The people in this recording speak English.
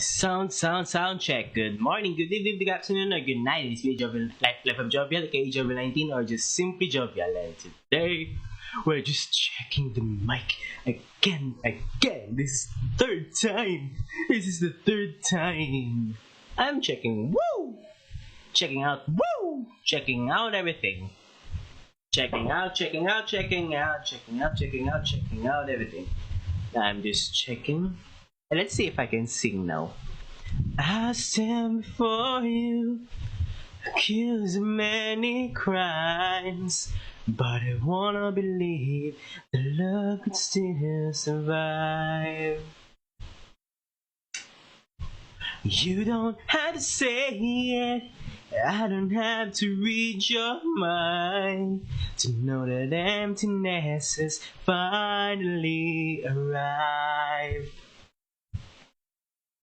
Sound check. Good morning, good evening, good afternoon, or good night. It's me, Jovial, Life of Jovial, aka Jovial 19, or just simply Jovial. And today, we're just checking the mic again. This is the third time. This is the third time. I'm checking. Woo! Checking out. Woo! Checking out everything. Checking out everything. I'm just checking. And let's see if I can sing now. I stand before you, accused of many crimes, but I wanna believe that love could still survive. You don't have to say it, I don't have to read your mind to know that emptiness has finally arrived.